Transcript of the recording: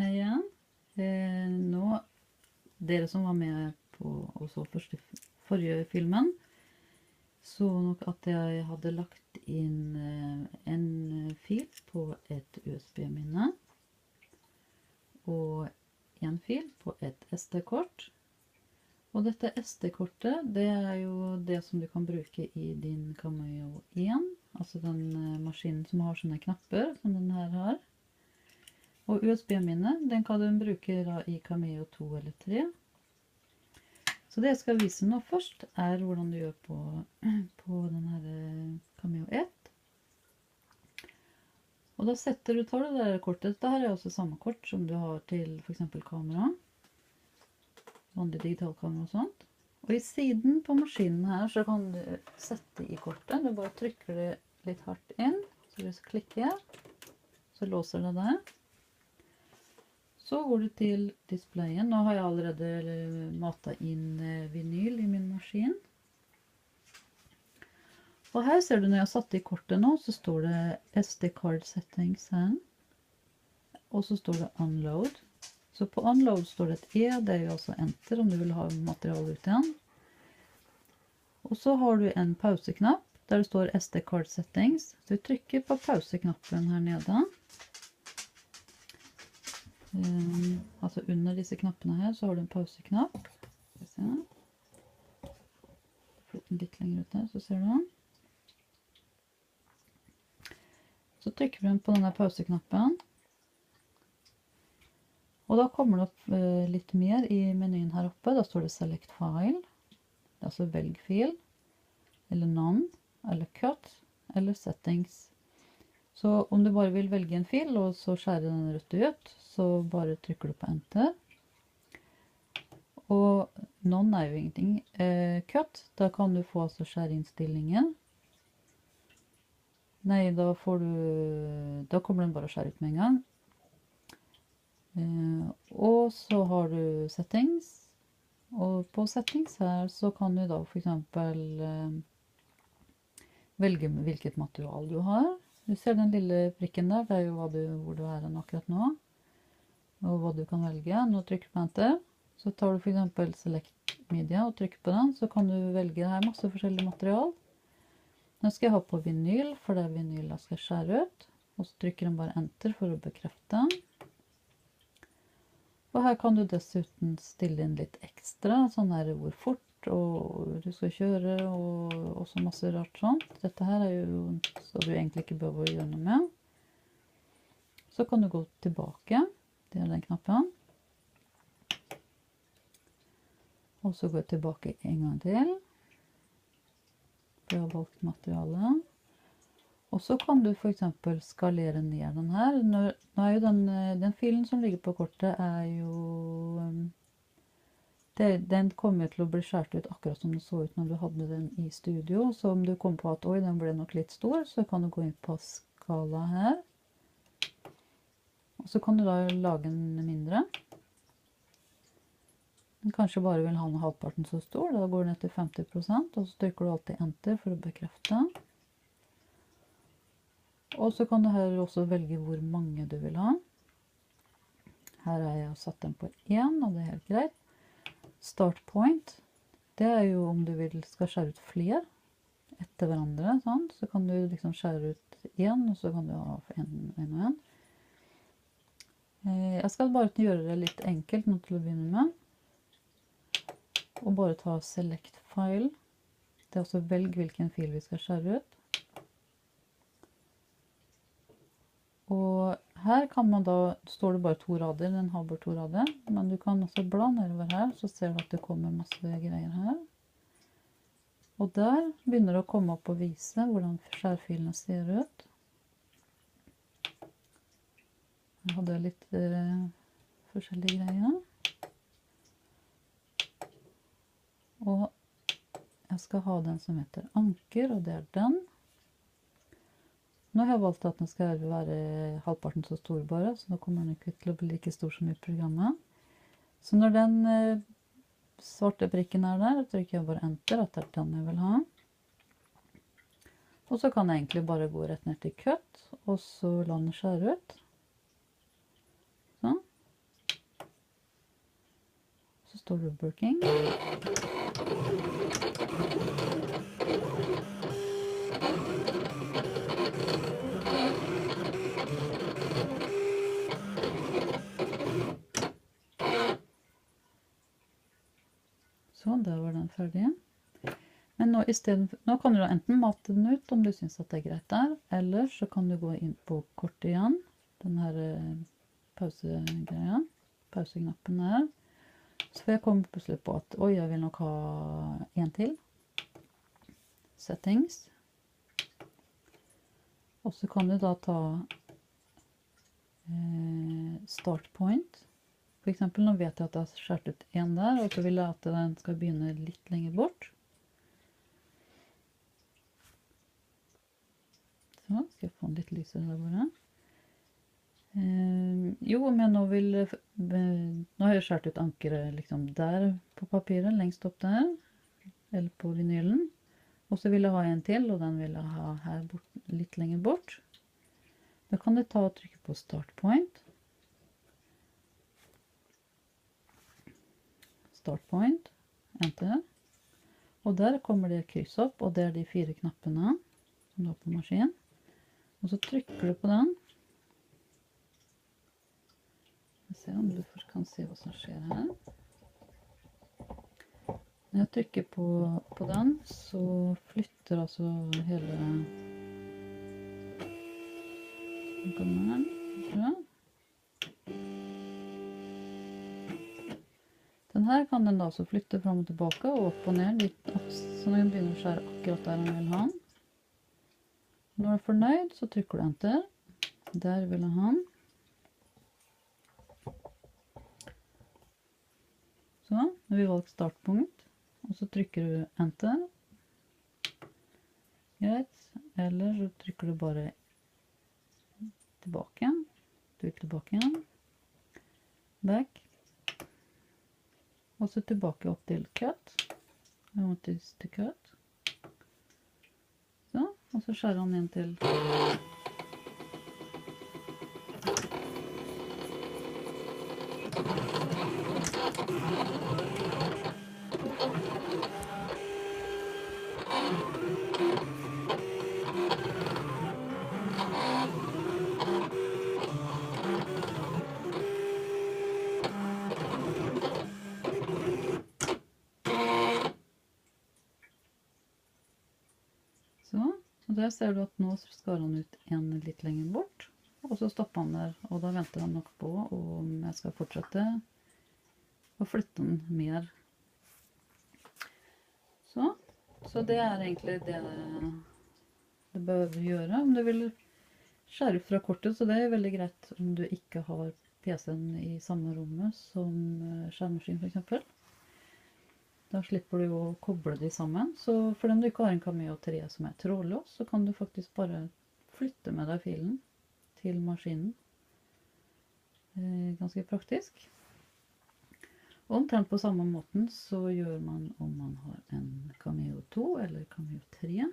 Hei igjen. Nå, dere som var med på og så forrige filmen, så nok at jeg hadde lagt inn en fil på et USB-minne, og en fil på et SD-kort. Og dette SD-kortet, det er jo det som du kan bruke i din Cameo 1, altså den maskinen som har sånne knapper som den her har. Og USB-minne, den kan du bruke da i Cameo 2 eller 3. Så det jeg skal vise nå først er hvordan du gjør på denne Cameo 1. Og da tar du det der kortet. Dette her er også samme kort som du har til for eksempel kamera. Vanlig digitalkamera og sånt. Og i siden på maskinen her så kan du sette i kortet. Du bare trykker det litt hardt inn. Så hvis du klikker, så låser det der. Så går du til displayen. Nå har jeg allerede matet inn vinyl i min maskin. Og her ser du når jeg har satt i kortet nå, så står det SD card settings her. Og så står det unload. Så på unload står det et E, det er jo også enter om du vil ha materiale ut igjen. Og så har du en pauseknapp der det står SD card settings. Så du trykker på pauseknappen her nede. Altså under disse knappene her så har du en pauseknapp. Flytt den litt lenger ut her, så ser du den. Så trykker du på denne pauseknappen. Og da kommer det opp litt mer i menyen her oppe. Da står det select file. Det er altså velg fil. Eller none. Eller cut. Eller settings. Så om du bare vil velge en fil, og så skjære den rødt ut, så bare trykker du på enter. Og none er jo ingenting. Cut, da kan du få altså skjæreinnstillinger. Nei, da kommer den bare å skjære ut med en gang. Og så har du settings. Og på settings her så kan du da for eksempel velge hvilket material du har. Du ser den lille prikken der, det er jo hvor du er akkurat nå. Og hva du kan velge. Nå trykker du på enter. Så tar du for eksempel select media og trykker på den. Så kan du velge her masse forskjellige material. Nå skal jeg ha på vinyl, for det er vinyl jeg skal skjære ut. Og så trykker den bare enter for å bekrefte. Og her kan du dessuten stille inn litt ekstra, sånn her hvor fort og du skal kjøre, og også masse rart sånt. Dette her er jo så du egentlig ikke behøver å gjøre noe med. Så kan du gå tilbake, det er den knappen. Og så gå tilbake en gang til. For jeg har valgt materialet. Og så kan du for eksempel skalere ned den her. Nå er jo den filen som ligger på kortet er jo... Den kommer til å bli skjært ut akkurat som det så ut når du hadde den i studio. Så om du kommer på at oi, den ble nok litt stor, så kan du gå inn på skala her. Og så kan du da lage den mindre. Den kanskje bare vil ha den halvparten så stor. Da går den ned til 50%, og så trykker du alltid enter for å bekrefte. Og så kan du her også velge hvor mange du vil ha. Her har jeg satt den på 1, og det er helt greit. Start point, det er jo om du skal skjære ut flere etter hverandre, sånn. Så kan du liksom skjære ut en, og så kan du ha en og en. Jeg skal bare gjøre det litt enkelt nå til å begynne med. Og bare ta select file. Det er også velg hvilken fil vi skal skjære ut. Og her kan man da, står det bare 2 rader, den har bare 2 rader, men du kan også bla nedover her, så ser du at det kommer masse greier her. Og der begynner det å komme opp og vise hvordan skjærfilene ser ut. Jeg hadde litt forskjellige greier. Og jeg skal ha den som heter anker, og det er den. Nå har jeg valgt at den skal være halvparten så stor bare, så nå kommer den ikke til å bli like stor som i programmet. Så når den svarte prikken er der, trykker jeg bare enter, at det er den jeg vil ha. Og så kan jeg egentlig bare gå rett ned til cut, og så la den skjære ut. Sånn. står det working. Så, der var den ferdig. Men nå, nå kan du enten mate den ut om du synes at det er greit der, eller så kan du gå inn på kortet igjen, den her pausegreia, pauseknappen her. Så får jeg komme plutselig på at, oi, jeg vil nok ha en til. Settings. Og så kan du da ta start point. For eksempel, nå vet jeg at jeg har skjært ut en der, og så vil jeg at den skal begynne litt lenger bort. Så, skal jeg få den litt lysere der bare. Jo, men nå har jeg skjært ut ankeret liksom der på papiret, lengst opp der, eller på vinylen. Og så vil jeg ha en til, og den vil jeg ha her bort, litt lenger bort. Da kan du ta og trykke på start point. Start point, enter. Og der kommer det kryss opp, og det er de 4 knappene som du har på maskinen. Og så trykker du på den. Se om du først kan se hva som skjer her. Når jeg trykker på den, så flytter altså hele den her kan den da også flytte frem og tilbake og opp og ned litt, så når den begynner å skjære akkurat der den vil ha den. Når du er fornøyd, så trykker du enter. Der vil jeg ha den. Så, nå har vi valgt startpunkt, og så trykker du enter. Greit, eller så trykker du bare tilbake igjen. Trykk tilbake igjen. Back. Og så tilbake opp til cut. I want this to cut. Så, og så skjærer han inn til og der ser du at nå skar han ut en litt lenger bort, og så stopper han der, og da venter han nok på om jeg skal fortsette å flytte den mer. Så det er egentlig det du bør gjøre. Om du vil skjære ut fra kortet, så det er veldig greit om du ikke har PC-en i samme rommet som skjermmaskin for eksempel. Da slipper du jo å koble de sammen. Så for dem du ikke har en Cameo 3 som er trådløs, så kan du faktisk bare flytte med deg filen til maskinen. Ganske praktisk. Og omtrent på samme måten så gjør man om man har en Cameo 2 eller Cameo 3.